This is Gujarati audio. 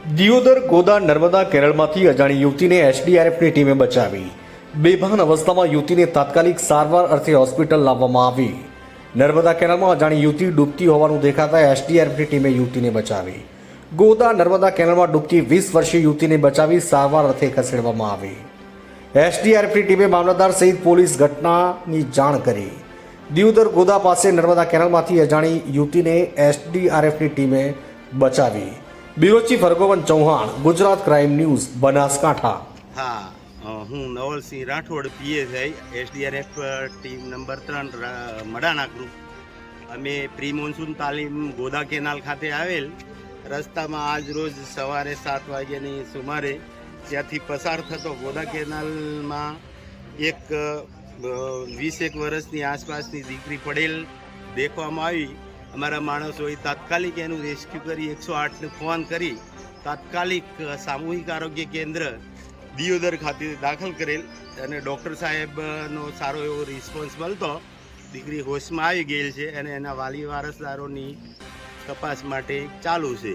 દિયોદર ગોદા નર્મદા કેરળમાંથી અજાણી યુવતીને એસડીઆરએફની ટીમે બચાવી। બેભાન અવસ્થામાં યુવતીને તાત્કાલિક સારવાર અર્થે હોસ્પિટલ લાવવામાં આવી। નર્મદા કેનાલમાં અજાણી યુવતી ડૂબતી હોવાનું દેખાતા એસડીઆરએફની ટીમે યુવતીને બચાવી। ગોદા નર્મદા કેનાલમાં ડૂબતી 20 વર્ષીય યુવતીને બચાવી સારવાર અર્થે ખસેડવામાં આવી। એસડીઆરએફની ટીમે મામલતદાર સહિત પોલીસ ઘટનાની જાણ કરી। દિયોદર ગોદા પાસે નર્મદા કેનાલમાંથી અજાણી યુવતીને એસડીઆરએફની ટીમે બચાવી। Bureau chief Hargovan Chauhan, Gujarat crime news, Banaskantha. હા, હું Navalsinh Rathod, PSI, SDRF team number 3 Madana group. અમે પ્રી મોન્સૂન તાલીમ ગોદા કેનાલ ખાતે આવેલ રસ્તામાં આજ રોજ સવારે 7 વાગ્યાની સુમારે ત્યાંથી પસાર થતો ગોદા કેનાલમાં એક 20 વર્ષની આસપાસની દીકરી પડેલ દેખવામાં આવી। અમારા માણસોએ તાત્કાલિક એનું રેસ્ક્યુ કરી 108ને ફોન કરી તાત્કાલિક સામૂહિક આરોગ્ય કેન્દ્ર દિયોદર ખાતે દાખલ કરેલ અને ડૉક્ટર સાહેબનો સારો એવો રિસ્પોન્સ મળતો દીકરી હોશમાં આવી ગયેલ છે અને એના વાલી વારસદારોની તપાસ માટે ચાલુ છે।